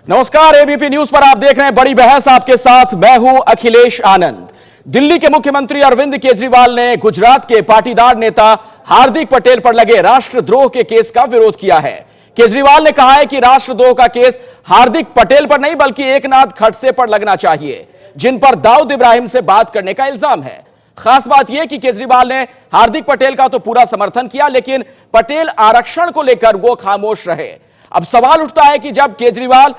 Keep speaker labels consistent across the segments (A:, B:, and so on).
A: नमस्कार, ABP news पर आप देख रहे हैं बड़ी बहस। आपके साथ मैं हूं अखिलेश आनंद। दिल्ली के मुख्यमंत्री अरविंद केजरीवाल ने गुजरात के पाटीदार नेता हार्दिक पटेल पर लगे राष्ट्रद्रोह के केस का विरोध किया है। केजरीवाल ने कहा है कि राष्ट्रद्रोह का केस हार्दिक पटेल पर नहीं बल्कि एकनाथ खड़से पर लगना चाहिए, जिन पर दाऊद इब्राहिम से बात करने का इल्जाम है। खास बात यह कि केजरीवाल ने हार्दिक पटेल का तो पूरा समर्थन किया, लेकिन पटेल आरक्षण को लेकर वो खामोश रहे। अब सवाल उठता है कि जब केजरीवाल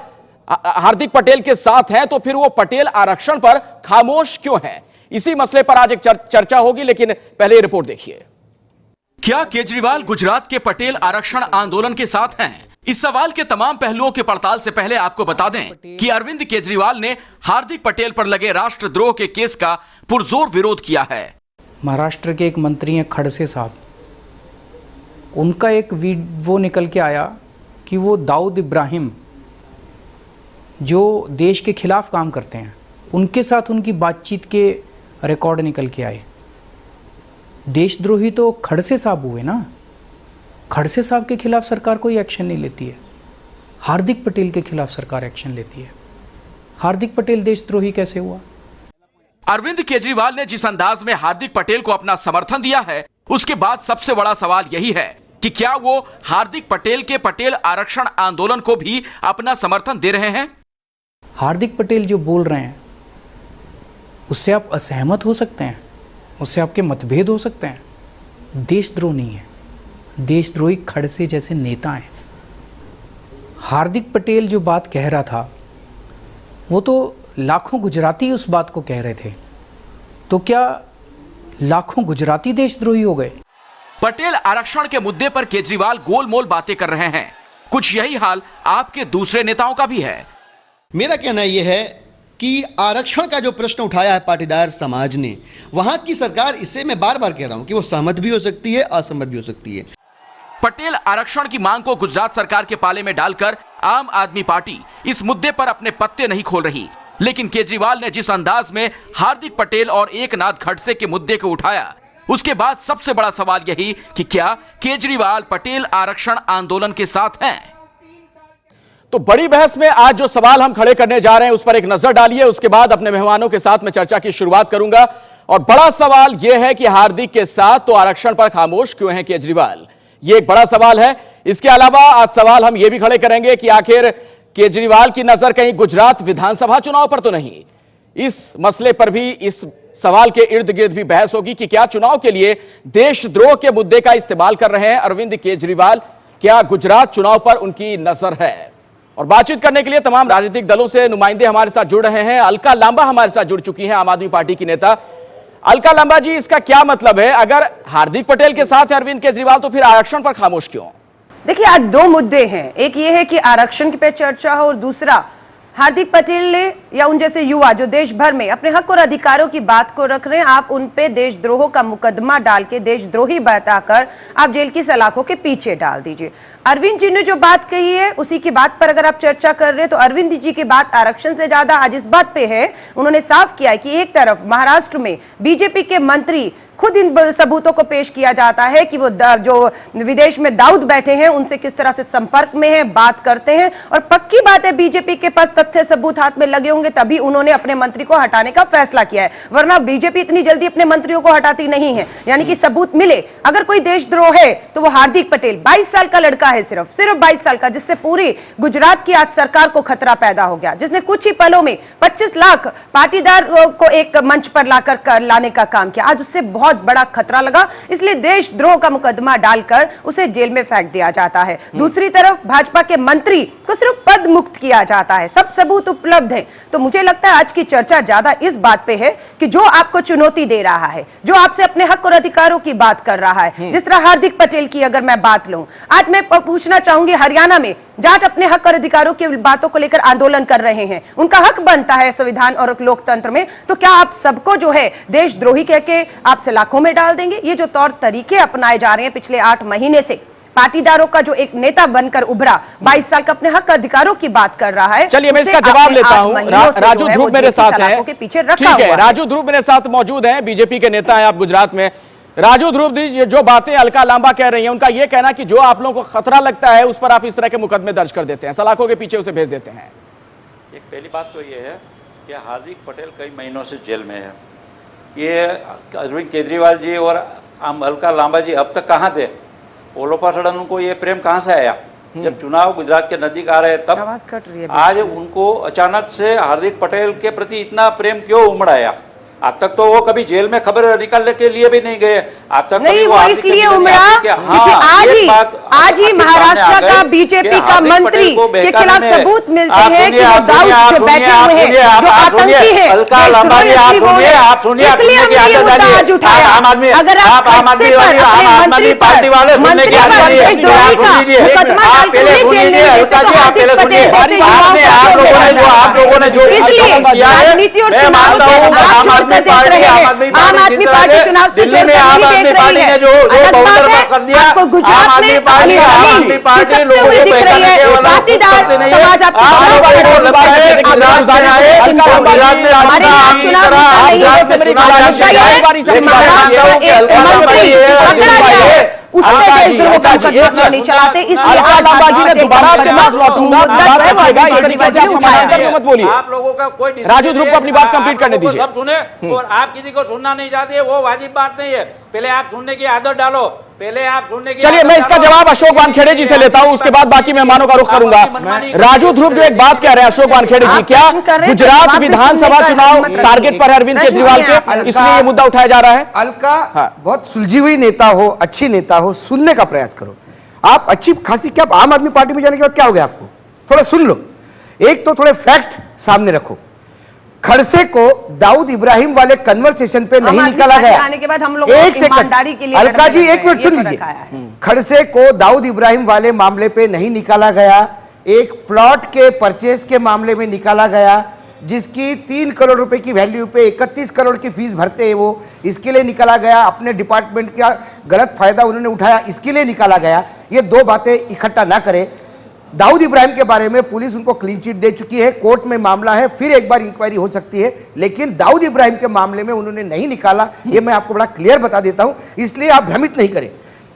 A: हार्दिक पटेल के साथ हैं तो फिर वो पटेल आरक्षण पर खामोश क्यों हैं? इसी मसले पर आज एक चर्चा होगी, लेकिन पहले रिपोर्ट देखिए। क्या केजरीवाल गुजरात के पटेल आरक्षण आंदोलन के साथ हैं? इस सवाल के तमाम पहलुओं के पड़ताल से पहले आपको बता दें कि अरविंद केजरीवाल ने हार्दिक पटेल पर लगे राष्ट्रद्रोह के केस का पुरजोर विरोध किया है।
B: महाराष्ट्र के एक मंत्री हैं खड़से साहब, उनका एक वो निकल के आया कि वो दाऊद इब्राहिम जो देश के खिलाफ काम करते हैं उनके साथ उनकी बातचीत के रिकॉर्ड निकल के आए। देशद्रोही तो खड़से साहब हुए ना। खड़से साहब के खिलाफ सरकार कोई एक्शन नहीं लेती है, हार्दिक पटेल के खिलाफ सरकार एक्शन लेती है। हार्दिक पटेल देशद्रोही कैसे हुआ?
A: अरविंद केजरीवाल ने जिस अंदाज में हार्दिक पटेल को अपना समर्थन दिया है, उसके बाद सबसे बड़ा सवाल यही है कि क्या वो हार्दिक पटेल के पटेल आरक्षण आंदोलन को भी अपना समर्थन दे रहे हैं?
B: हार्दिक पटेल जो बोल रहे हैं उससे आप असहमत हो सकते हैं, उससे आपके मतभेद हो सकते हैं। देशद्रोह नहीं है, देशद्रोही खड़से जैसे नेता हैं। हार्दिक पटेल जो बात कह रहा था वो तो लाखों गुजराती उस बात को कह रहे थे, तो क्या लाखों गुजराती देशद्रोही हो गए?
A: पटेल आरक्षण के मुद्दे पर केजरीवाल गोलमोल बातें कर रहे हैं। कुछ यही हाल आपके दूसरे नेताओं का भी है।
C: मेरा कहना यह है कि आरक्षण का जो प्रश्न उठाया है पाटीदार समाज ने, वहां की सरकार, इसे मैं बार बार कह रहा हूं कि वो सहमत भी हो सकती है, असहमत भी हो सकती है।
A: पटेल आरक्षण की मांग को गुजरात सरकार के पाले में डालकर आम आदमी पार्टी इस मुद्दे पर अपने पत्ते नहीं खोल रही, लेकिन केजरीवाल ने जिस अंदाज में हार्दिक पटेल और एकनाथ खड़से के मुद्दे को उठाया, उसके बाद सबसे बड़ा सवाल यही कि क्या केजरीवाल पटेल आरक्षण आंदोलन के साथ हैं? तो बड़ी बहस में आज जो सवाल हम खड़े करने जा रहे हैं उस पर एक नजर डालिए, उसके बाद अपने मेहमानों के साथ मैं चर्चा की शुरुआत करूंगा। और बड़ा सवाल यह है कि हार्दिक के साथ तो आरक्षण पर खामोश क्यों हैं केजरीवाल? यह एक बड़ा सवाल है। इसके अलावा आज सवाल हम यह भी खड़े करेंगे कि आखिर केजरीवाल की नजर कहीं गुजरात विधानसभा चुनाव पर तो नहीं? इस मसले पर भी, इस सवाल के इर्द गिर्द भी बहस होगी कि क्या चुनाव के लिए देशद्रोह के मुद्दे का इस्तेमाल कर रहे हैं अरविंद केजरीवाल? क्या गुजरात चुनाव पर उनकी नजर है? और बातचीत करने के लिए तमाम राजनीतिक दलों से नुमाइंदे हमारे साथ जुड़ रहे हैं। अलका लांबा हमारे साथ जुड़ चुकी हैं, आम आदमी पार्टी की नेता। अलका लांबा जी, इसका क्या मतलब है? अगर हार्दिक पटेल के साथ है अरविंद केजरीवाल तो फिर आरक्षण पर खामोश क्यों?
D: देखिए, आज दो मुद्दे हैं। एक ये है कि आरक्षण पे चर्चा हो, और दूसरा हार्दिक पटेल ने या उन जैसे युवा जो देश भर में अपने हक और अधिकारों की बात को रख रहे हैं, आप उन पे देशद्रोह का मुकदमा डाल के देशद्रोही बताकर आप जेल की सलाखों के पीछे डाल दीजिए। अरविंद जी ने जो बात कही है उसी की बात पर अगर आप चर्चा कर रहे हैं तो अरविंद जी की बात आरक्षण से ज्यादा आज इस बात पे है, उन्होंने साफ किया है कि एक तरफ महाराष्ट्र में बीजेपी के मंत्री खुद इन सबूतों को पेश किया जाता है कि वो जो विदेश में दाऊद बैठे हैं उनसे किस तरह से संपर्क में है, बात करते हैं। और पक्की बात है, बीजेपी के पास तथ्य सबूत हाथ में लगे होंगे तभी उन्होंने अपने मंत्री को हटाने का फैसला किया है, वरना बीजेपी इतनी जल्दी अपने मंत्रियों को हटाती नहीं है। यानी कि सबूत मिले। अगर कोई देशद्रोह है तो वो हार्दिक पटेल, 22 साल का लड़का है, सिर्फ 22 साल का, जिससे पूरी गुजरात की आज सरकार को खतरा पैदा हो गया, जिसने कुछ ही पलों में 25 लाख पाटीदार को एक मंच पर लाने का काम किया। आज उससे बहुत बड़ा खतरा लगा, इसलिए देशद्रोह का मुकदमा डालकर उसे जेल में फेंक दिया जाता है। दूसरी तरफ भाजपा के मंत्री को सिर्फ पद मुक्त किया जाता है, सब सबूत उपलब्ध है। तो मुझे लगता है आज की चर्चा ज्यादा इस बात पे है कि जो आपको चुनौती दे रहा है, जो आपसे अपने हक और अधिकारों की बात कर रहा है, जिस तरह हार्दिक पटेल की अगर मैं बात लूं, आज मैं पूछना चाहूंगी, हरियाणा में जाट अपने हक और अधिकारों की बातों को लेकर आंदोलन कर रहे हैं, उनका हक बनता है संविधान और लोकतंत्र में, तो क्या आप सबको जो है देशद्रोही कह के आप सलाखों में डाल देंगे? ये जो तौर तरीके अपनाए जा रहे हैं पिछले 8 महीने से, पाटीदारों का जो एक नेता बनकर उभरा, 22 साल का अपने हक अधिकारों की बात कर रहा है।
A: चलिए मैं इसका जवाब लेता हूं। राजू ध्रुव मेरे साथ है, ठीक है, राजू ध्रुव मेरे साथ मौजूद हैं, बीजेपी के नेता हैं आप गुजरात में। राजू ध्रुव जी, जो बातें अलका लांबा कह रही हैं, उनका यह कहना कि जो आप लोगों को खतरा लगता है उस पर आप इस तरह के मुकदमे दर्ज कर देते हैं, सलाखों के पीछे उसे भेज देते हैं।
E: पहली बात तो ये है कि हार्दिक पटेल कई महीनों से जेल में है। ये अरविंद केजरीवाल जी और अलका लांबा जी अब तक कहाँ थे? ओलोपा सड़न उनको ये प्रेम कहाँ से आया? जब चुनाव गुजरात के नजदीक आ रहे हैं तब आज उनको अचानक से हार्दिक पटेल के प्रति इतना प्रेम क्यों उमड़ आया? आज तक तो वो कभी जेल में खबर निकालने के लिए भी नहीं गए। आज तक
D: नहीं, वो इसलिए उमड़ा क्योंकि आज ही महाराष्ट्र का बीजेपी का मंत्री के खिलाफ सबूत मिलते हैं कि वो दाऊद जो बैठे हुए हैं, जो आतंकी है,
E: आप सुनिए आम आदमी पार्टी वाले सुनने की आदत नहीं है। आप पहले सुनिए अलका जी, आप पहले सुनिए। आप लोगों ने जो किया है, मैं मानता हूँ आम आदमी पार्टी चुनाव दिल्ली में आम आदमी पार्टी ने जो बहुदर कर दिया, आम आदमी पार्टी लोगों को बहकाने के वाला करते नहीं है। आप लोगों को लगता है कि गुजरात में आए, गुजरात में आपकी तरह
D: नहीं चलाते, इसलिए
E: आप लोगों का कोई
F: राजू ध्रुव को अपनी बात कंप्लीट करने दीजिए।
E: सब सुने और आप किसी को सुनना नहीं चाहते, वो वाजिब बात नहीं है। पहले आप सुनने की आदत डालो, पहले आप सुनने की।
F: चलिए मैं इसका जवाब अशोक वानखेड़े जी से लेता हूं, उसके बाद बाकी मेहमानों का रुख करूंगा। राजू ध्रुव जो एक बात कह रहे हैं अशोक वानखेड़े जी, क्या गुजरात विधानसभा चुनाव टारगेट पर है अरविंद केजरीवाल के, इसलिए ये मुद्दा उठाया जा रहा है?
G: अलका बहुत सुलझी हुई नेता हो, अच्छी नेता हो, सुनने का प्रयास करो। आप अच्छी खासी क्या आम आदमी पार्टी में जाने के बाद क्या हो गया आपको? थोड़ा सुन लो। एक तो थोड़े फैक्ट सामने रखो। खड़से को दाऊद इब्राहिम वाले कन्वर्सेशन पे नहीं निकाला गया।
D: आने के बाद हम लोग
G: एक सेकंड अलका जी, एक मिनट सुन लीजिए। खड़से को दाऊद इब्राहिम वाले मामले पे नहीं निकाला गया, एक प्लॉट के परचेस के मामले में निकाला गया, जिसकी 3 करोड़ रुपए की वैल्यू पे 31 करोड़ की फीस भरते हैं वो, इसके लिए निकाला गया। अपने डिपार्टमेंट का गलत फायदा उन्होंने उठाया, इसके लिए निकाला गया। ये दो बातें इकट्ठा ना करें। दाऊद इब्राहिम के बारे में पुलिस उनको क्लीन चिट दे चुकी है, कोर्ट में मामला है, फिर एक बार इंक्वायरी हो सकती है, लेकिन दाऊद इब्राहिम के मामले में उन्होंने नहीं निकाला। ये मैं आपको बड़ा क्लियर बता देता हूं, इसलिए आप भ्रमित नहीं करें।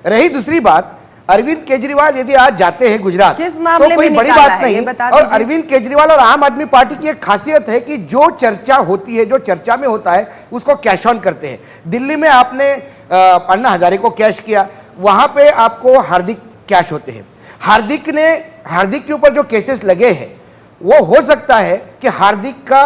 G: रही दूसरी बात, अरविंद केजरीवाल यदि आज जाते हैं गुजरात तो कोई बड़ी बात नहीं। और अरविंद केजरीवाल और आम आदमी पार्टी की एक खासियत है कि जो चर्चा होती है, जो चर्चा में होता है, उसको कैश ऑन करते हैं। दिल्ली में आपने अन्ना हजारे को कैश किया, वहां पे आपको हार्दिक कैश होते हैं। हार्दिक के ऊपर जो केसेस लगे हैं, वो हो सकता है कि हार्दिक का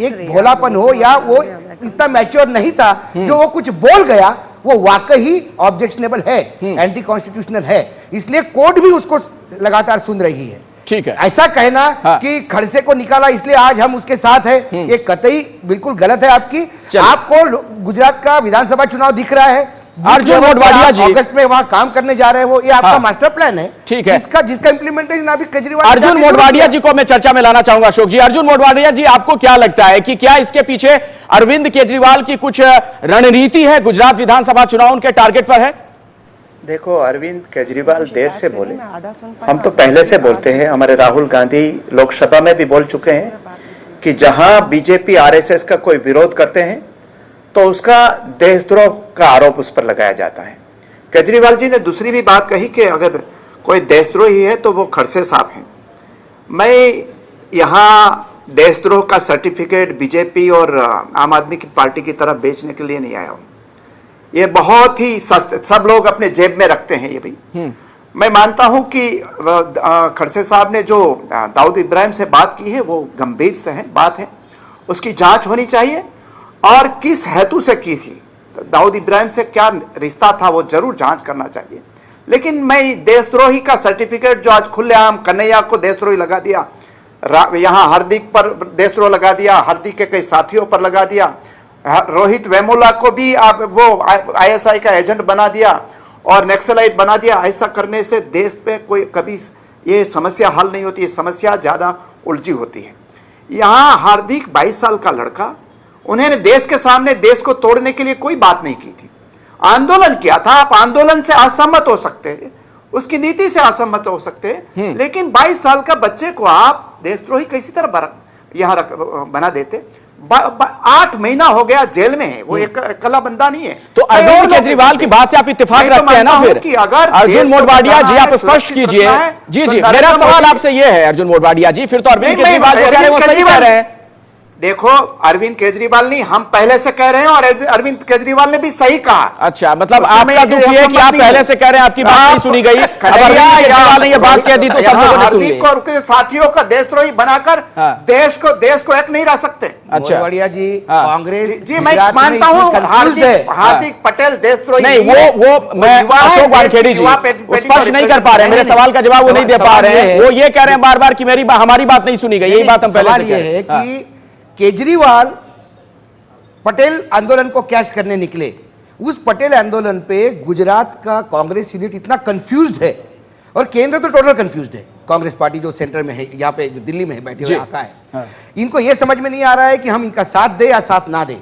G: एक भोलापन हो या वो इतना मैच्योर नहीं था, जो वो कुछ बोल गया वो वाकई ऑब्जेक्शनेबल है, एंटी कॉन्स्टिट्यूशनल है, इसलिए कोर्ट भी उसको लगातार सुन रही है।
F: ठीक है,
G: ऐसा कहना कि खड़से को निकाला इसलिए आज हम उसके साथ है, ये कतई बिल्कुल गलत है आपकी। आपको गुजरात का विधानसभा चुनाव दिख रहा है,
F: अर्जुन मोढवाडिया जी
G: अगस्त में वहां काम करने जा रहे हो, ये आपका मास्टर प्लान है।
F: ठीक है,
G: जिसका इंप्लीमेंटेशन अभी केजरीवाल।
F: अर्जुन मोढवाडिया जी को मैं चर्चा में लाना चाहूंगा। अशोक जी, अर्जुन मोढवाडिया जी, आपको क्या लगता है कि क्या इसके पीछे अरविंद केजरीवाल की कुछ रणनीति है? गुजरात विधानसभा चुनाव उनके टारगेट पर है?
H: देखो, अरविंद केजरीवाल देर से बोले, हम तो पहले से बोलते हैं। हमारे राहुल गांधी लोकसभा में भी बोल चुके हैं कि जहां बीजेपी आरएसएस का कोई विरोध करते हैं तो उसका देशद्रोह का आरोप उस पर लगाया जाता है। केजरीवाल जी ने दूसरी भी बात कही कि अगर कोई देशद्रोही है तो वो खड़से साहब हैं। मैं यहाँ देशद्रोह का सर्टिफिकेट बीजेपी और आम आदमी की पार्टी की तरफ बेचने के लिए नहीं आया हूँ। ये बहुत ही सस्ते, सब लोग अपने जेब में रखते हैं ये भी। मैं मानता हूँ कि खड़से साहब ने जो दाऊद इब्राहिम से बात की है वो गंभीर से है बात है, उसकी जांच होनी चाहिए और किस हेतु से की थी, दाऊद इब्राहिम से क्या रिश्ता था, वो जरूर जांच करना चाहिए। लेकिन मैं देशद्रोही का सर्टिफिकेट जो आज खुलेआम कन्हैया को देशद्रोही लगा दिया, यहाँ हार्दिक पर देशद्रोह लगा दिया, हार्दिक के कई साथियों पर लगा दिया, रोहित वेमुला को भी आप वो आईएसआई का एजेंट बना दिया और नक्सलाइट बना दिया। ऐसा करने से देश पे कोई कभी ये समस्या हल नहीं होती, ये समस्या ज्यादा उलझी होती है। यहाँ हार्दिक 22 साल का लड़का, उन्होंने देश के सामने देश को तोड़ने के लिए कोई बात नहीं की थी, आंदोलन किया था। आप आंदोलन से असहमत हो सकते हैं, उसकी नीति से असहमत हो सकते हैं, लेकिन 22 साल का बच्चे को आप देशद्रोही कैसी तरह यहाँ बना देते? 8 महीना हो गया जेल में है, वो एक अकेला बंदा नहीं है।
F: तो अरविंद केजरीवाल की बात से आप इत्तेफाक रखते हैं ना? फिर
H: अगर
F: अर्जुन मोढवाडिया जी आप स्पष्ट कीजिए। जी जी, मेरा सवाल आपसे ये है अर्जुन मोढवाडिया जी, फिर तो अरविंद केजरीवाल जो कह रहे हैं वो सही कह रहे हैं।
H: देखो, अरविंद केजरीवाल नहीं, हम पहले से कह रहे हैं और अरविंद केजरीवाल ने भी सही कहा।
F: अच्छा, मतलब आपका दुख ये है कि आप पहले से कह रहे हैं, आपकी बात नहीं सुनी गई, अब अरविंद केजरीवाल ने ये बात कह दी तो सब लोगों ने सुन ली।
H: हार्दिक और उनके साथियों का देशद्रोही बनाकर देश को एक नहीं रह सकते।
F: अच्छा
G: मोढवाडिया जी, कांग्रेस
H: जी मैं मानता हूँ हार्दिक पटेल देशद्रोही
F: नहीं, वो मैं अशोक वानखेड़े जी स्पष्ट नहीं कर पा रहे हैं, मेरे सवाल का जवाब वो नहीं दे पा रहे हैं। वो ये कह रहे हैं बार बार कि हमारी बात नहीं सुनी गई, यही बात हम पहले से कह रहे हैं
G: कि केजरीवाल पटेल आंदोलन को कैश करने निकले। उस पटेल आंदोलन पे गुजरात का कांग्रेस यूनिट इतना कंफ्यूज्ड है और केंद्र तो टोटल कंफ्यूज्ड है। कांग्रेस पार्टी जो सेंटर में है, यहाँ पे जो दिल्ली में है, बैठे हुए आका है, इनको ये समझ में नहीं आ रहा है कि हम इनका साथ दे या साथ ना दे।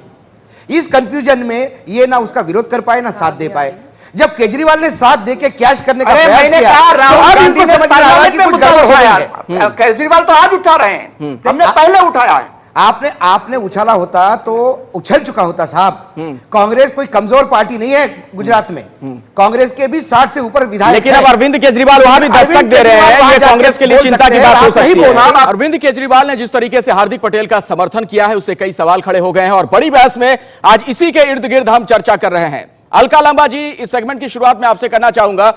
G: इस कंफ्यूजन में ये ना उसका विरोध कर पाए ना साथ दे पाए। जब केजरीवाल ने साथ दे के कैश करने का प्रयास किया,
H: राहुल गांधी ने
G: समझ में आ रहा है कि कुछ गड़बड़ हो रहा है।
H: केजरीवाल तो आज उठा रहे हैं, हमने पहले उठाया है।
G: आपने उछाला होता तो उछल चुका होता साहब। कांग्रेस कोई कमजोर पार्टी नहीं है गुजरात में, कांग्रेस के भी 60 से ऊपर विधायक।
F: लेकिन अब अरविंद केजरीवाल वहां भी दस्तक दे रहे हैं, ये कांग्रेस के लिए चिंता की बात हो सकती है। अरविंद केजरीवाल ने जिस तरीके से हार्दिक पटेल का समर्थन किया है, उससे कई सवाल खड़े हो गए हैं और बड़ी बहस में आज इसी के इर्द गिर्द हम चर्चा कर रहे हैं। अलका लांबा जी, इस सेगमेंट की शुरुआत में आपसे करना चाहूंगा,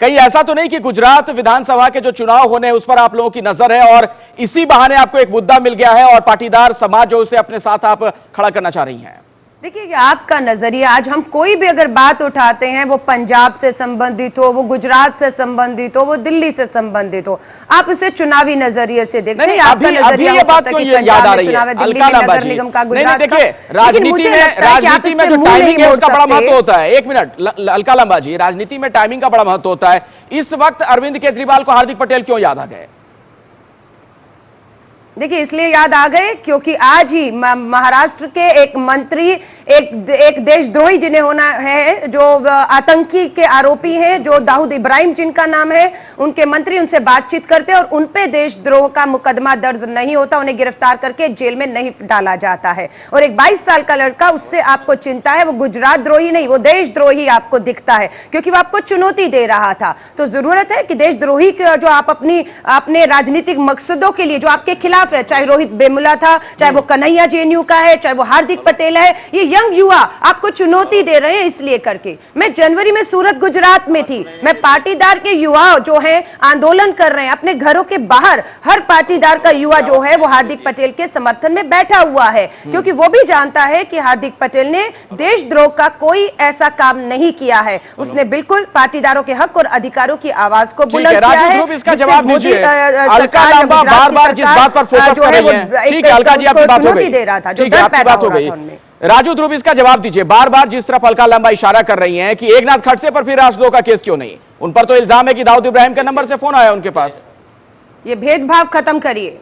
F: कहीं ऐसा तो नहीं कि गुजरात विधानसभा के जो चुनाव होने उस पर आप लोगों की नजर है और इसी बहाने आपको एक मुद्दा मिल गया है और पाटीदार समाज जो उसे अपने साथ आप खड़ा करना चाह रही हैं?
D: देखिए, आपका नजरिया, आज हम कोई भी अगर बात उठाते हैं, वो पंजाब से संबंधित हो, वो गुजरात से संबंधित हो, वो दिल्ली से संबंधित हो, आप उसे चुनावी नजरिए से देखते हैं।
F: अभी ये बात क्यों याद आ रही है अलका लांबा जी? नहीं, देखिए, राजनीति में जो टाइमिंग है उसका बड़ा महत्व होता है। एक मिनट अलका लांबा जी, राजनीति में टाइमिंग का बड़ा महत्व होता है। इस वक्त अरविंद केजरीवाल को हार्दिक पटेल क्यों याद आ गए?
D: देखिए, इसलिए याद आ गए क्योंकि आज ही महाराष्ट्र के एक मंत्री, एक देशद्रोही जिन्हें होना है, जो आतंकी के आरोपी हैं, जो दाऊद इब्राहिम जिनका नाम है, उनके मंत्री उनसे बातचीत करते और उन पे देशद्रोह का मुकदमा दर्ज नहीं होता, उन्हें गिरफ्तार करके जेल में नहीं डाला जाता है। और एक 22 साल का लड़का, उससे आपको चिंता है, वो गुजरात द्रोही नहीं, वो देशद्रोही आपको दिखता है क्योंकि वो आपको चुनौती दे रहा था। तो जरूरत है कि देशद्रोही जो आप अपने राजनीतिक मकसदों के लिए जो आपके खिलाफ है, चाहे रोहित वेमुला था, चाहे वो कन्हैया जेएनयू का है, चाहे वो हार्दिक पटेल है, ये यंग युवा आपको चुनौती दे रहे हैं। इसलिए करके मैं जनवरी में सूरत गुजरात में थी, मैं पाटीदार के युवा जो हैं आंदोलन कर रहे हैं, अपने घरों के बाहर हर पाटीदार का युवा जो है वो हार्दिक पटेल के समर्थन में बैठा हुआ है क्योंकि वो भी जानता है कि हार्दिक पटेल ने देशद्रोह का कोई ऐसा काम नहीं किया है। उसने बिल्कुल पाटीदारों के हक और अधिकारों की आवाज को बुलंद किया है।
F: इसका जवाब दीजिए। अलका लांबा बार-बार जिस बात पर फोकस कर रही हैं, ठीक है अलका जी, आपकी बात हो गई, ठीक है आपकी बात हो गई। राजू ध्रुव, इसका जवाब दीजिए। बार बार जिस तरफ अलका लांबा इशारा कर रही हैं कि एकनाथ खड़से पर फिर राष्ट्रद्रोह का केस क्यों नहीं, उन पर तो इल्जाम है कि दाऊद इब्राहिम के नंबर से फोन आया उनके पास।
D: ये भेदभाव खत्म करिए।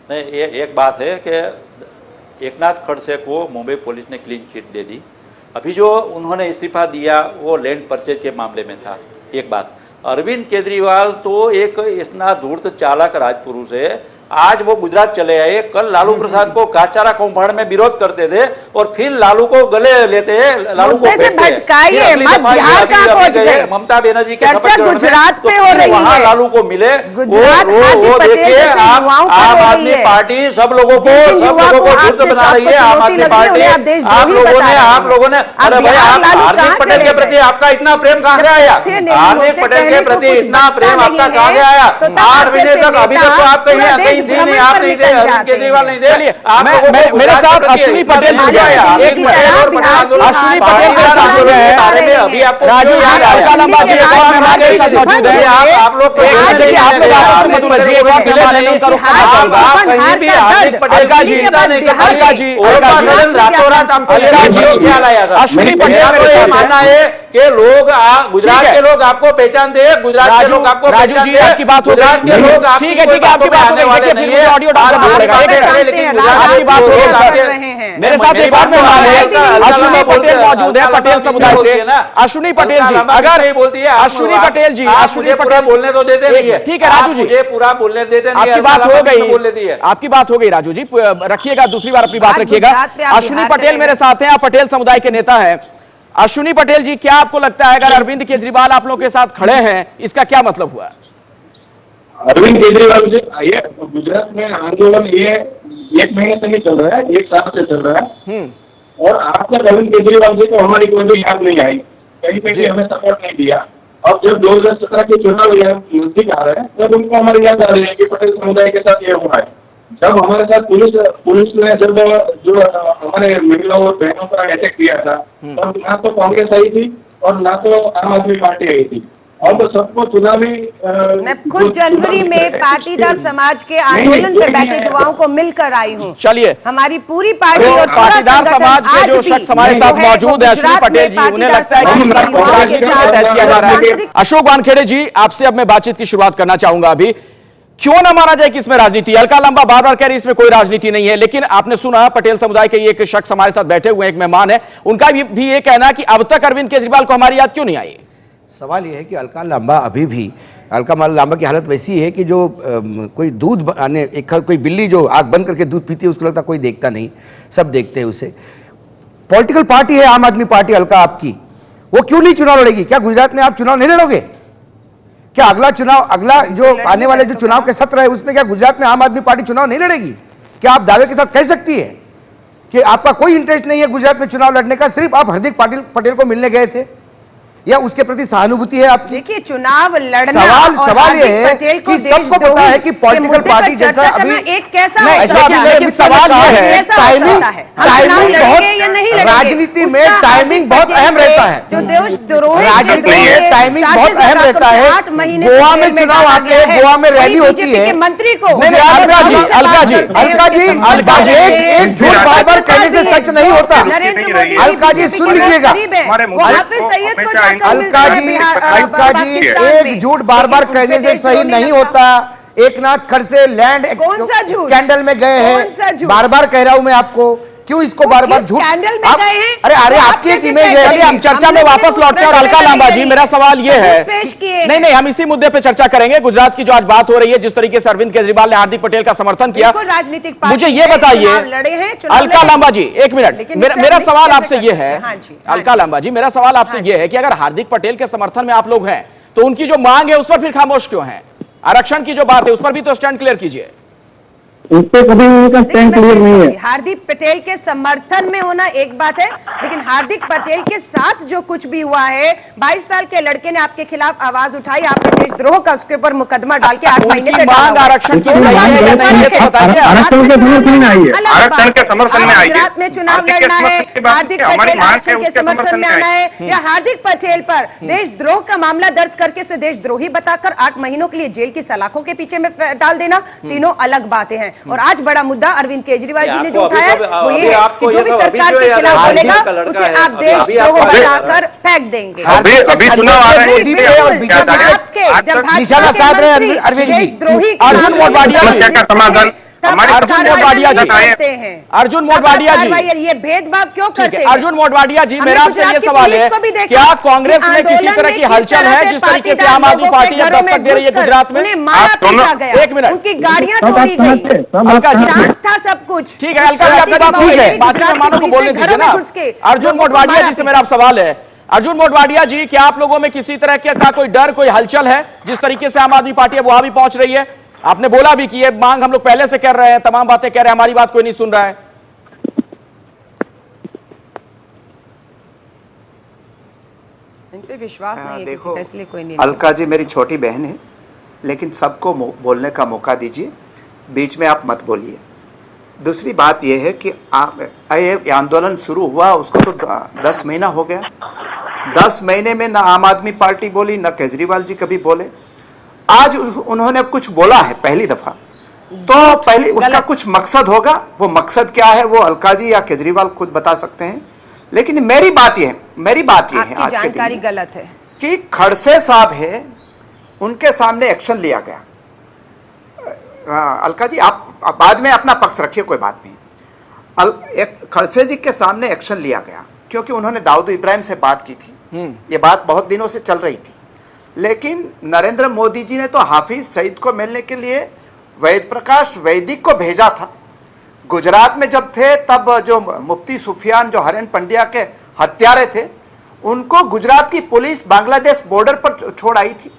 E: नहीं, एक बात है कि एकनाथ खड़से को मुंबई पुलिस ने क्लीन चिट दे दी। अभी जो उन्होंने इस्तीफा दिया वो लैंड परचेज के मामले में था। एक बात, अरविंद केजरीवाल तो एक इतना धूर्त चालाक राजपुरुष है, आज वो गुजरात चले आए, कल लालू प्रसाद को घासचारा कौभांड में विरोध करते थे और फिर लालू को गले लेते हैं, लालू को ममता बनर्जी के
D: गुजरात पे हो रही
E: वहां
D: है,
E: लालू को मिले, वो देखिए आप आम आदमी पार्टी सब लोगों को धूर्त बना रही है। आम आदमी पार्टी आप लोगों ने अरे भाई, आप हार्दिक पटेल के प्रति आपका इतना प्रेम कहां से आया? हार्दिक पटेल के प्रति इतना प्रेम आपका कहां से आया? 8 महीने तक अभी तक तो आप कहीं नहीं, आप नहीं दे, अरविंद केजरीवाल नहीं दे।
F: मेरे साथ अश्विनी पटेल जुड़ गए हैं, एक मिनट, अश्विनी पटेल मेरे साथ जुड़ गए हैं। अभी आपको राजू अलका लांबा जी एक और मेहमान मेरे साथ मौजूद हैं। आप लोग देखिए, आप लोग आपस में मत उलझिए, एक और मेहमान है उनका रुख करना चाहूंगा।
E: कहीं भी हार्दिक पटेल का जी,
F: अलका जी,
E: रातों रात आपको ख्याल आया था।
F: अश्विनी पटेल मेरे साथ
E: मानना है कि लोग गुजरात के लोग आपको पहचानते हैं, गुजरात के लोग आपको
F: राजू जी आपकी बात हो गई, ठीक है ठीक है, आपकी बात हो गई। देखिए फिर ऑडियो डालना पड़ेगा, आपकी बात हो गई।
D: रहे हैं।
F: मेरे साथ एक और मेहमान है, अश्विनी पटेल मौजूद है पटेल समुदाय से। अश्विनी पटेल जी, अगर
E: बोलती है
F: अश्विनी पटेल जी, अश्विनी
E: पूरा
F: पटेल
E: बोलने तो देते नहीं है।
F: ठीक है राजू जी,
E: मुझे पूरा बोलने देते नहीं,
F: आपकी बात हो गई,
E: बोल देती है।
F: आपकी बात हो गई राजू जी, रखिएगा, दूसरी बार अपनी बात रखिएगा। अश्विनी पटेल मेरे साथ हैं, आप पटेल समुदाय के नेता हैं। अश्विनी पटेल जी, क्या आपको लगता है अगर अरविंद केजरीवाल आप लोग के साथ खड़े हैं, इसका क्या मतलब हुआ?
I: अरविंद केजरीवाल जी, ये गुजरात में आंदोलन ये 1 महीने से नहीं चल रहा है, 1 साल से चल रहा है। और आज तक अरविंद केजरीवाल जी को हमारी कोई भी याद नहीं आई, कहीं पे भी हमें सपोर्ट नहीं दिया। और जब 2017 के चुनाव नजदीक आ रहे हैं तब उनको हमारी याद आ रही है कि पटेल समुदाय के साथ ये हुआ है। जब हमारे साथ पुलिस ने जब जो हमारे महिलाओं और बहनों पर अटैक किया था, तब ना तो कांग्रेस आई थी और ना तो आम आदमी पार्टी आई थी। और तो सबको चुनावी
D: मैं खुद जनवरी में पाटीदार समाज के आंदोलन पे बैठे युवाओं को मिलकर आई हूँ।
F: चलिए,
D: हमारी पूरी पार्टी और
F: पाटीदार समाज के जो शख्स हमारे साथ मौजूद है, अश्विनी पटेल जी, उन्हें लगता है कि सब कुछ राजनीति के तहत किया जा रहा है। अशोक वानखेड़े जी, आपसे अब मैं बातचीत की शुरुआत करना चाहूंगा। अभी क्यों ना माना जाए कि इसमें राजनीति? अलका लांबा बार बार कह रही इसमें कोई राजनीति नहीं है, लेकिन आपने सुना पटेल समुदाय के एक शख्स हमारे साथ बैठे हुए, एक मेहमान है, उनका भी ये कहना है कि अब तक अरविंद केजरीवाल को हमारी याद क्यों नहीं आई?
G: सवाल यह है कि अलका लांबा अभी भी, अलका लांबा की हालत वैसी है कि जो कोई दूध कोई बिल्ली जो आग बंद करके दूध पीती है उसको लगता कोई देखता नहीं, सब देखते हैं उसे। पॉलिटिकल पार्टी है आम आदमी पार्टी अलका आपकी, वो क्यों नहीं चुनाव लड़ेगी? क्या गुजरात में आप चुनाव नहीं लड़ोगे? क्या अगला जो आने वाले जो चुनाव के सत्र है उसमें क्या गुजरात में आम आदमी पार्टी चुनाव नहीं लड़ेगी? क्या आप दावे के साथ कह सकती है कि आपका कोई इंटरेस्ट नहीं है गुजरात में चुनाव लड़ने का, सिर्फ आप हार्दिक पटेल को मिलने गए थे, या उसके प्रति सहानुभूति है आपकी?
D: देखिए, चुनाव लड़ना
G: सवाल ये है कि सबको पता है कि पॉलिटिकल पार्टी जैसा अभी
D: एक कैसा
G: लेकिन सवाल ये है टाइमिंग बहुत, राजनीति में टाइमिंग बहुत अहम रहता है, राजनीति में टाइमिंग बहुत अहम रहता है। गोवा में चुनाव आते हैं, गोवा में रैली होती है,
D: मंत्री को
G: अलका जी एक झूठ बार बार कहने से सच नहीं होता। अलका जी सुन लीजिएगा, अलका जी एक झूठ बार बार कहने से सही नहीं होता। एक नाथ खड़से लैंड स्कैंडल में गए हैं, बार बार कह रहा हूं मैं आपको, क्यों इसको बार बार झूठ? अरे आपकी एक इमेज है।
F: चलिए हम चर्चा में वापस लौटते हैं। और अलका लांबा जी, मेरा सवाल ये है, नहीं हम इसी मुद्दे पे चर्चा करेंगे। गुजरात की जो आज बात हो रही है, जिस तरीके से अरविंद केजरीवाल ने हार्दिक पटेल का समर्थन किया, मुझे ये बताइए अलका लांबा जी, एक मिनट, मेरा सवाल आपसे ये है, अलका लांबा जी, मेरा सवाल आपसे ये है कि अगर हार्दिक पटेल के समर्थन में आप लोग हैं तो उनकी जो मांग है उस पर फिर खामोश क्यों है? आरक्षण की जो बात है उस पर भी तो स्टैंड क्लियर कीजिए।
I: इस पे कभी उनका स्टैंड क्लियर नहीं है।
D: हार्दिक पटेल के समर्थन में होना एक बात है, लेकिन हार्दिक पटेल के साथ जो कुछ भी हुआ है, 22 साल के लड़के ने आपके खिलाफ आवाज उठाई, आपने देशद्रोह का उसके ऊपर मुकदमा डाल के 8 महीने से
F: मांग आरक्षण की सही है या नहीं है तो बताइए।
I: आरक्षण के समर्थन में आई है, आरक्षण के समर्थन में आई है।
D: गुजरात में चुनाव लड़ना है, हार्दिक पटेल आरक्षण के समर्थन में आना है, या हार्दिक पटेल पर देशद्रोह का मामला दर्ज करके उसे देशद्रोही बताकर 8 महीनों के लिए जेल की सलाखों के पीछे में डाल देना, तीनों अलग बातें हैं। और आज बड़ा मुद्दा अरविंद केजरीवाल जी ने जो उठाया वो ये है कि जो भी सरकार के खिलाफ बोलेगा उसे आप देशद्रोह बताकर फेंक देंगे।
G: अभी चुनाव आ रहे हैं और बीजेपी के निशाना साध रहे हैं अरविंद जी।
F: अर्जुन मोढवाडिया जी, अर्जुन मोढवाडिया जी,
D: ये भेदभाव क्यों करते हैं?
F: अर्जुन मोढवाडिया जी, मेरा आपसे ये सवाल है, क्या कांग्रेस में किसी तरह की हलचल है जिस तरीके से आम आदमी पार्टी अब दस्तक दे रही है गुजरात में? एक मिनट,
D: उनकी गाड़ियां तोड़ी गई,
F: अलका जी
D: था सब कुछ।
F: ठीक है अलका जी, आपकी बात ठीक है, बाकी मेहमानों को बोलने दीजिए ना। अर्जुन मोढवाडिया जी से मेरा सवाल है, अर्जुन मोढवाडिया जी, क्या आप लोगों में किसी तरह का कोई डर, कोई हलचल है जिस तरीके से आम आदमी पार्टी अब वहां भी पहुंच रही है? आपने बोला भी कि ये मांग हम लोग पहले से कर रहे हैं, तमाम बातें कह रहे हैं, हमारी बात कोई नहीं सुन रहा है।
D: इन पे विश्वास नहीं है,
H: देखो
D: इसलिए कोई नहीं।
H: अलका जी मेरी छोटी बहन है, लेकिन सबको बोलने का मौका दीजिए, बीच में आप मत बोलिए। दूसरी बात यह है कि ये आंदोलन शुरू हुआ उसको तो 10 महीना हो गया। 10 महीने में ना आम आदमी पार्टी बोली, ना केजरीवाल जी कभी बोले। आज उन्होंने कुछ बोला है पहली दफा, तो पहले उसका कुछ मकसद होगा। वो मकसद क्या है वो अलका जी या केजरीवाल खुद बता सकते हैं। लेकिन मेरी बात यह है आज के दिन
D: गलत है
H: कि खड़से साहब है, उनके सामने एक्शन लिया गया। अलका जी आप बाद में अपना पक्ष रखिए, कोई बात नहीं। एक खड़से जी के सामने एक्शन लिया गया क्योंकि उन्होंने दाऊद इब्राहिम से बात की थी। ये बात बहुत दिनों से चल रही थी, लेकिन नरेंद्र मोदी जी ने तो हाफिज सईद को मिलने के लिए वैद प्रकाश वैदिक को भेजा था। गुजरात में जब थे तब जो मुफ्ती सुफियान, जो हरेन पंड्या के हत्यारे थे, उनको गुजरात की पुलिस बांग्लादेश बॉर्डर पर छोड़ आई थी।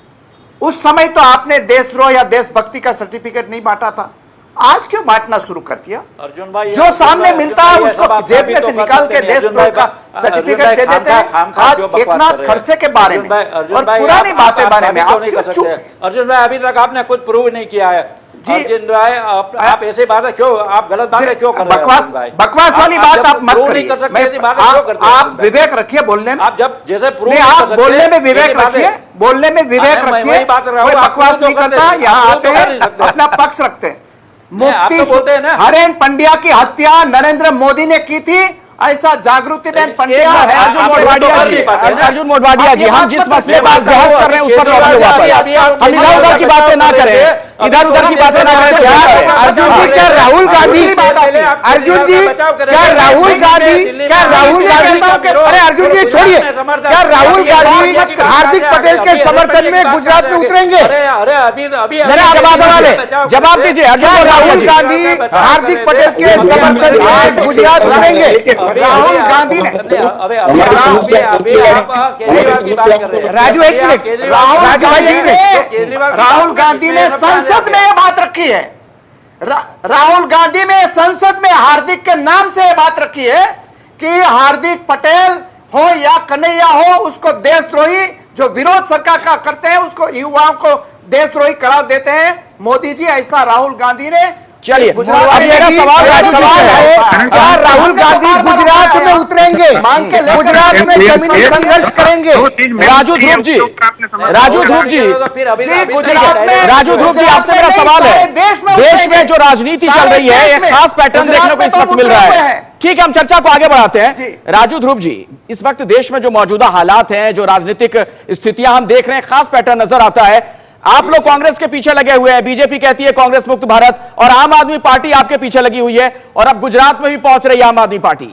H: उस समय तो आपने देशद्रोह या देशभक्ति का सर्टिफिकेट नहीं बांटा था, आज क्यों बांटना शुरू कर दिया?
E: अर्जुन भाई,
H: जो सामने मिलता है उसको जेब में से निकाल के देशद्रोह का सर्टिफिकेट दे देते हैं। आज एकनाथ खड़से के बारे में और पुरानी बातें बारे में आप क्यों चुप?
E: अर्जुन भाई, अभी तक आपने कुछ प्रूव नहीं किया है जी। अर्जुन भाई, आप ऐसे बातें क्यों, आप गलत बातें क्यों कर रहे हैं?
H: बकवास वाली बात आप मत करिए। आप विवेक रखिए बोलने में।
E: आप जब जैसे प्रूव
H: आप बोलने में विवेक रखिए, बोलने में विवेक रखिए। कोई बकवास नहीं करता, यहाँ आते हैं अपना पक्ष रखते हैं। मुफ्ती हरेन पंड्या की हत्या नरेंद्र मोदी ने की थी, ऐसा जागृति बहन पंड्या है।
F: अर्जुन मोढवाडिया जी, हम जिस मसले पर बहस कर रहे हैं उस पर हम इधर उधर की बातें ना करें, इधर उधर की बातें ना करें।
G: अर्जुन जी, क्या राहुल गांधी, अर्जुन जी क्या राहुल गांधी, अरे अर्जुन जी छोड़िए, क्या राहुल गांधी हार्दिक पटेल के समर्थन में गुजरात में उतरेंगे?
F: जवाब दीजिए।
G: राहुल गांधी हार्दिक पटेल के समर्थन में गुजरात उतरेंगे?
H: राहुल गांधी ने
G: राजू एक मिनट,
H: राहुल गांधी ने संसद में ये बात रखी है। राहुल गांधी ने संसद में हार्दिक के नाम से ये बात रखी है कि हार्दिक पटेल हो या कन्हैया हो, उसको देशद्रोही, जो विरोध सरकार का करते हैं उसको, युवाओं को देशद्रोही करार देते हैं मोदी जी। ऐसा राहुल गांधी ने।
F: चलिए,
H: गुजरात
F: अब मेरा सवाल
G: है, क्या राहुल गांधी गुजरात में उतरेंगे? गुजरात में जमीनी संघर्ष करेंगे?
F: राजू ध्रुव जी, राजू ध्रुव जी, राजू ध्रुव जी, आपसे मेरा सवाल है, देश में जो राजनीति चल रही है एक खास पैटर्न देखने को इस वक्त मिल रहा है। ठीक है, हम चर्चा को आगे बढ़ाते हैं। राजू ध्रुव जी, इस वक्त देश में जो मौजूदा हालात हैं, जो राजनीतिक स्थितियां हम देख रहे हैं, खास पैटर्न नजर आता है। आप लोग कांग्रेस के पीछे लगे हुए हैं, बीजेपी कहती है कांग्रेस मुक्त भारत, और आम आदमी पार्टी आपके पीछे लगी हुई है, और अब गुजरात में भी पहुंच रही है आम आदमी पार्टी।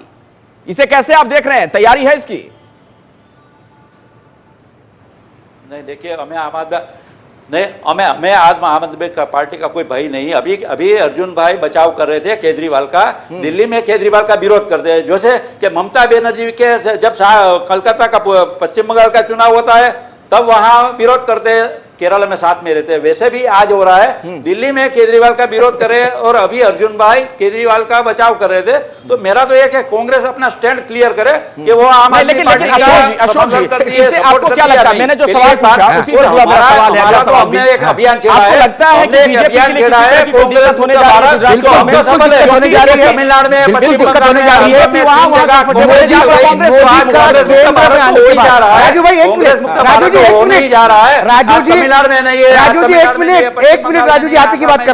F: इसे कैसे आप देख रहे हैं? तैयारी है इसकी?
E: नहीं, देखिए, हमें आम आदमी पार्टी का कोई भय नहीं। अभी अर्जुन भाई बचाव कर रहे थे केजरीवाल का, दिल्ली में केजरीवाल का विरोध करते हैं। जैसे कि ममता बनर्जी के जब कलकत्ता का, पश्चिम बंगाल का चुनाव होता है तब वहां विरोध करते हैं, केरल में साथ में रहते हैं, वैसे भी आज हो रहा है। दिल्ली में केजरीवाल का विरोध करे और अभी अर्जुन भाई केजरीवाल का बचाव कर रहे थे। तो मेरा तो एक है, कांग्रेस अपना स्टैंड क्लियर करे कि वो आम आदमी पार्टी का समर्थन करती है।
F: इससे आपको क्या लगता है? मैंने जो सवाल पूछा उसी से जुड़ा मेरा सवाल है।
E: हमने एक अभियान छेड़ा है,
F: लगता है कि बीजेपी के लिए कोई दिक्कत होने जा रही है?
E: तमिलनाडु में
G: बिल्कुल दिक्कत होने जा रही है। राजू भाई एक मिनट, राजू जी एक मिनट, राजू जी एक मिनट, राजू जी आप ही की बात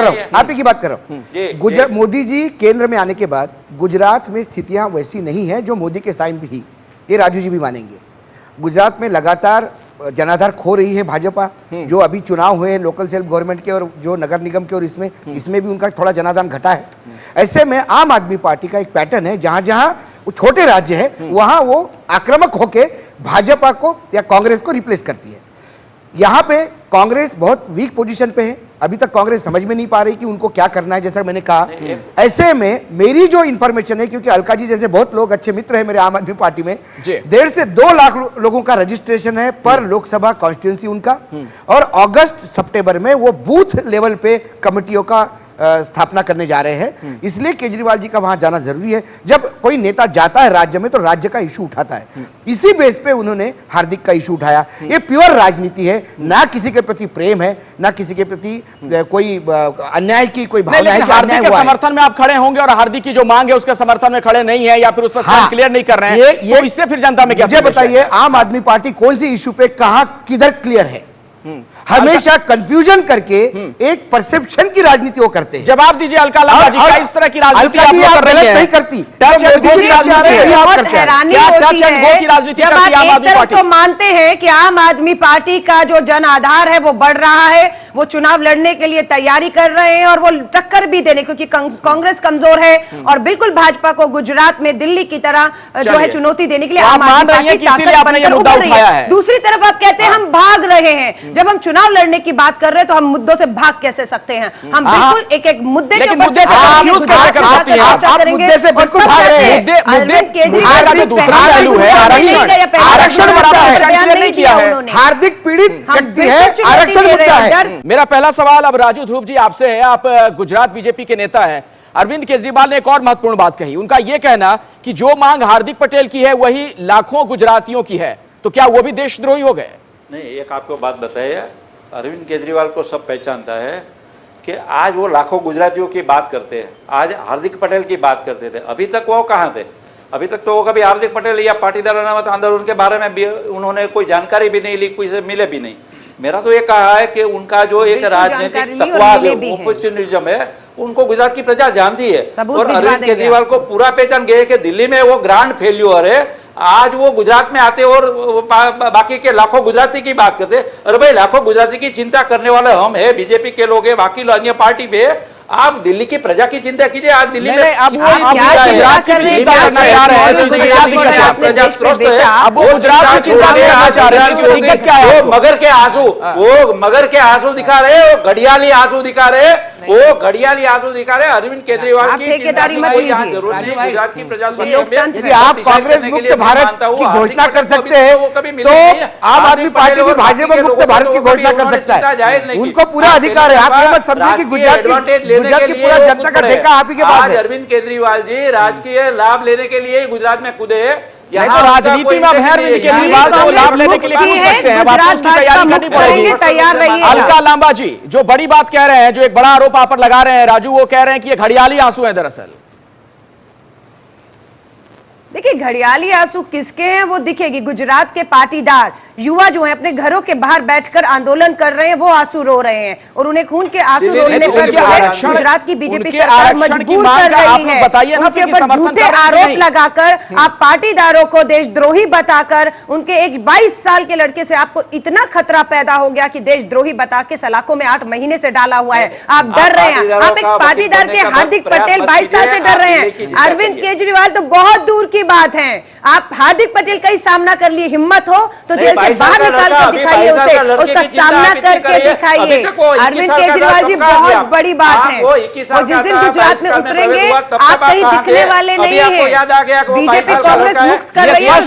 G: कर रहा हूं। मोदी जी केंद्र में आने के बाद गुजरात में स्थितियां वैसी नहीं है जो मोदी के टाइम थी, ये राजू जी भी मानेंगे। गुजरात में लगातार जनाधार खो रही है भाजपा। जो अभी चुनाव हुए लोकल सेल्फ गवर्नमेंट के और जो नगर निगम के, और इसमें भी उनका थोड़ा जनाधार घटा है। ऐसे में आम आदमी पार्टी का एक पैटर्न है, जहां जहां छोटे राज्य है वहां वो आक्रामक होकर भाजपा को या कांग्रेस को रिप्लेस करती है। यहां पे कांग्रेस बहुत वीक पोजीशन पे है, अभी तक कांग्रेस समझ में नहीं पा रही कि उनको क्या करना है, जैसा मैंने कहा। ऐसे में मेरी जो इंफॉर्मेशन है, क्योंकि अलका जी जैसे बहुत लोग अच्छे मित्र हैं मेरे आम आदमी पार्टी में, 1.5 से 2 लाख लोगों का रजिस्ट्रेशन है पर लोकसभा कॉन्स्टिट्यूंसी उनका, और अगस्त सितंबर में वो बूथ लेवल पे कमेटियों का स्थापना करने जा रहे हैं। इसलिए केजरीवाल जी का वहां जाना जरूरी है। जब कोई नेता जाता है राज्य में तो राज्य का इशू उठाता है, इसी बेस पे उन्होंने हार्दिक का इशू उठाया। ये प्योर राजनीति है, ना किसी के प्रति प्रेम है, ना किसी के प्रति कोई अन्याय की कोई भावना है।
F: हार्दिक के समर्थन में आप खड़े होंगे और हार्दिक की जो मांग है उसके समर्थन में खड़े नहीं है, या फिर उस पर क्लियर नहीं कर रहे हैं, तो इससे फिर जनता में क्या?
G: मुझे बताइए, आम आदमी पार्टी कौन सी इशू पे कहां किधर क्लियर है? हमेशा कंफ्यूजन करके एक परसेप्शन की राजनीति वो करते हैं।
F: जवाब दीजिए अलका लांबा जी, क्या इस तरह की राजनीति आप लोग कर रही हैं?
G: नहीं करती,
F: टच एंड गो की राजनीति है।
D: बहुत हैरानी होती है जब आप एक तरफ तो मानते हैं कि आम आदमी पार्टी का जो जन आधार है वो बढ़ रहा है, वो चुनाव लड़ने के लिए तैयारी कर रहे हैं और वो टक्कर भी देने, क्योंकि कांग्रेस कमजोर है और बिल्कुल भाजपा को गुजरात में दिल्ली की तरह जो है चुनौती देने के लिए आम आदमी पार्टी ताकत बनकर उभर रही है। दूसरी तरफ आप कहते हैं हम भाग रहे हैं। जब हम चुनाव लड़ने की बात कर रहे हैं तो हम मुद्दों से भाग कैसे सकते हैं? हम बिल्कुल एक एक मुद्दे के ऊपर
F: मुद्दे से बिल्कुल भाग रहे हैं। दूसरा पहलू है आरक्षण नहीं किया है,
G: हार्दिक पीड़ित व्यक्ति है, आरक्षण मुद्दा है।
F: मेरा पहला सवाल अब राजू ध्रुव जी आपसे है। आप गुजरात बीजेपी के नेता हैं। अरविंद केजरीवाल ने एक और महत्वपूर्ण बात कही। उनका यह कहना कि जो मांग हार्दिक पटेल की है वही लाखों गुजरातियों की है, तो क्या वो भी देशद्रोही हो गए?
E: नहीं, एक आपको बात बताइए, अरविंद केजरीवाल को सब पहचानता है कि आज वो लाखों गुजरातियों की बात करते हैं, आज हार्दिक पटेल की बात करते थे। अभी तक वो कहाँ थे? अभी तक तो वो कभी हार्दिक पटेल या पाटीदार अनामत आंदोलन के बारे में भी उन्होंने कोई जानकारी भी नहीं ली, कोई से मिले भी नहीं। मेरा तो ये कहा है कि उनका जो एक राजनीतिक तकवाद ऑपोर्चुनिज्म है उनको गुजरात की प्रजा जानती है और अरविंद केजरीवाल को पूरा पहचान गए कि दिल्ली में वो ग्रांड फेल्यूर है। आज वो गुजरात में आते और बाकी के लाखों गुजराती की बात करते। अरे भाई, लाखों गुजराती की चिंता करने वाले हम है, बीजेपी के लोग है, बाकी अन्य पार्टी पे। आप दिल्ली की प्रजा की चिंता कीजिए। आज दिल्ली में
F: गुजरात की चिंता करना चाह रहे हैं,
E: प्रजा त्रस्त है।
F: अब वो गुजरात की चिंता करना चाह रहे हैं, दिक्कत क्या है?
E: वो मगर के आंसू, वो मगर के आंसू दिखा रहे, वो घड़ियाली आंसू दिखा रहे, वो घड़ियाली आंसू दिखा रहे। अरविंद केजरीवाल की चिंता की कोई यहाँ जरूरत नहीं। गुजरात की प्रजा
G: यदि आप कांग्रेस मुक्त भारत की घोषणा कर सकते हैं तो आम आदमी पार्टी भी भाजपा मुक्त भारत की घोषणा कर सकता है। उनको पूरा अधिकार है। आप ये मत समझिए कि गुजरात की पूरा जनता का ठेका आप ही के पास है।
E: अरविंद केजरीवाल जी राजकीय लाभ लेने के लिए गुजरात में कूदे।
F: यहाँ तो राजनीति में अब है अरविंद केजरीवाल को लाभ लेने के लिए कूद सकते हैं, आपको उसकी तैयारी करनी पड़ेगी। अलका लांबा जी जो बड़ी बात कह रहे हैं, जो एक बड़ा आरोप आप पर लगा रहे हैं राजू, वो कह रहे हैं कि ये घड़ियाली आंसू हैं दरअसल।
D: देखिए, घड़ियाली आंसू किसके हैं वो दिखेगी। गुजरात के पाटीदार युवा जो है अपने घरों के बाहर बैठकर आंदोलन कर रहे हैं, वो आंसू रो रहे हैं और उन्हें खून के आंसू रोने पर गुजरात की बीजेपी सरकार मजबूर कर रही है। उनके ऊपर झूठे आरोप लगाकर आप पाटीदारों को देशद्रोही बताकर उनके एक 22 साल के लड़के से आपको इतना खतरा पैदा हो गया कि देशद्रोही बता के सलाखों में 8 महीने से डाला हुआ है। आप डर रहे हैं। आप एक पाटीदार के हार्दिक पटेल 22 साल से डर रहे हैं। अरविंद केजरीवाल तो बहुत दूर की बात है। आप हार्दिक पटेल का ही सामना कर लिए, हिम्मत हो तो जेल से बाहर निकाल कर दिखाइए उसे, उसका सामना करके दिखाइए। अरविंद केजरीवाल जी बहुत बड़ी बात है। और जिस दिन गुजरात में उतरेंगे आप कहीं दिखने वाले नहीं है। बीजेपी कांग्रेस मुक्त कर रही है,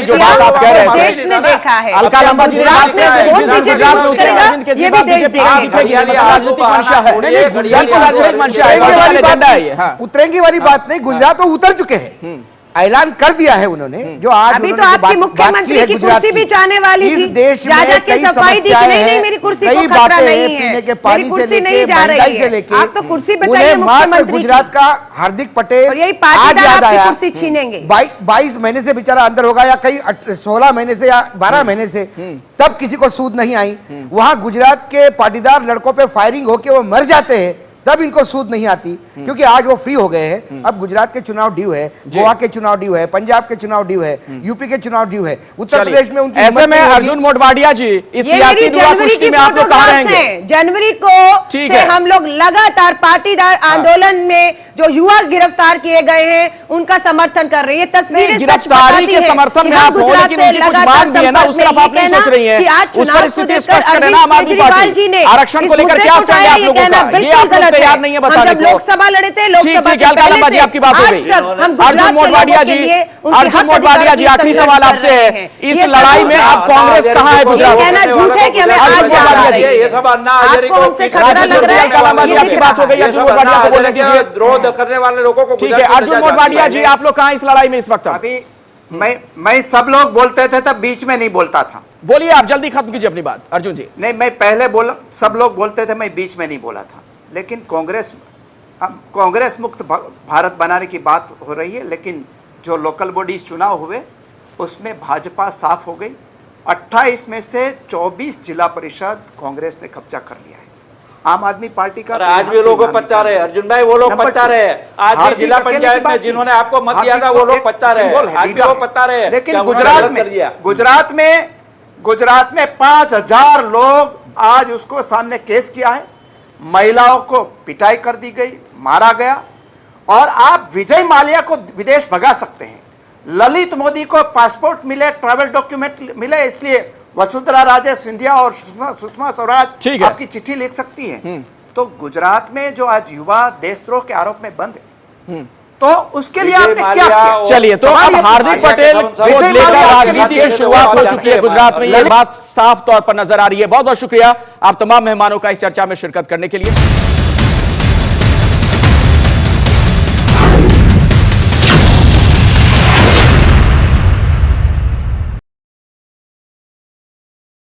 F: जो बात आप कह रहे हैं
D: देश ने देखा है।
F: अलका लांबा जी
D: गुजरात में कौन बीजेपी मुक्त करेगा ये भी देश देखेगा।
F: राजनीतिक मंशा है,
G: उतरेंगे वाली बात नहीं। गुजरात तो उतर चुके हैं, ऐलान कर दिया है उन्होंने। जो आज
D: अभी तो आपकी मुख्यमंत्री की कुर्सी भी जाने वाली थी।
G: इस देश में कई समस्याएं हैं, कई बातें हैं, पीने के पानी से लेके महंगाई से लेके।
D: आप तो कुर्सी
G: उन्हें मात्र गुजरात का हार्दिक पटेल आज याद आया।
D: कुर्सी छीनेंगे।
G: 22 महीने से बेचारा अंदर होगा या कई 16 महीने से या 12 महीने से, तब किसी को सूद नहीं आई। वहां गुजरात के पाटीदार लड़कों पे फायरिंग होके वो मर जाते हैं, तब इनको सूद नहीं आती, क्योंकि आज वो फ्री हो गए हैं। अब गुजरात के चुनाव ड्यू है, गोवा के चुनाव ड्यू है, पंजाब के चुनाव ड्यू है, यूपी के चुनाव ड्यू है, उत्तर प्रदेश में उनकी
F: ऐसे में अर्जुन मोढवाडिया जी इस सियासी दुआ कुश्ती में आप लोग कहां रहेंगे?
D: जनवरी को से हम लोग लगातार पाटीदार आंदोलन में जो युवा गिरफ्तार किए गए हैं उनका समर्थन कर रही है। तस्वीरें
F: गिरफ्तारी के समर्थन में आप हो, लेकिन उनकी कुछ मांग भी है ना, उस तरफ आप नहीं सोच रही हैं। उस पर स्थिति स्पष्ट करें ना। आम आदमी पार्टी आरक्षण को लेकर क्या स्टैंड है आप लोगों का? ये आप लोग तैयार नहीं है बताने को।
D: लोकसभा लड़े थे, लोकसभा
F: जी आपकी बात हो गई। अर्जुन मोढवाडिया जी आखिरी सवाल आपसे है, इस लड़ाई में आप कांग्रेस कहां है गुजरात में?
D: झूठ है कि हमें आज
E: ये सब अन्ना हजारे को
F: आपकी बात हो गई। अर्जुन मोढवाडिया को बोलने दीजिए,
E: विरोध करने वाले लोगों को।
F: ठीक है अर्जुन मोढवाडिया जी, आप लोग कहां इस लड़ाई में इस वक्त?
J: अभी मैं सब लोग बोलते थे तब बीच में नहीं बोलता था।
F: बोलिए, आप जल्दी खत्म कीजिए अपनी बात। अर्जुन जी
J: नहीं, मैं पहले बोला, सब लोग बोलते थे, मैं बीच में नहीं बोला था। लेकिन कांग्रेस मुक्त भारत बनाने की बात हो रही है, लेकिन जो लोकल बॉडीज चुनाव हुए उसमें भाजपा साफ हो गई 28 में से 24 जिला परिषद कांग्रेस ने कब्जा कर लिया है। आम आदमी पार्टी का
E: आज भी लोग पत्ता रहे, अर्जुन भाई वो लोग पत्ता रहे, आज भी जिला पंचायत में जिन्होंने आपको मत दिया था वो लोग पत्ता रहे, आज भी वो पत्ता रहे।
J: लेकिन गुजरात में 5000 लोग आज उसको सामने केस किया है, महिलाओं को पिटाई कर दी गई, मारा गया, और आप विजय माल्या को विदेश भगा सकते हैं, ललित मोदी को पासपोर्ट मिले, ट्रैवल डॉक्यूमेंट मिले, इसलिए वसुंधरा राजे सिंधिया और सुषमा स्वराज आपकी चिट्ठी लिख सकती है। तो गुजरात में जो आज युवा देशद्रोह के आरोप में बंद है, तो उसके लिए आपने क्या किया?
F: चलिए, तो अब हार्दिक पटेल को लेकर राजनीति की शुरुआत हो चुकी है गुजरात में, ये बात साफ तौर पर नजर आ रही है। बहुत बहुत शुक्रिया आप तमाम मेहमानों का इस चर्चा में शिरकत करने के लिए।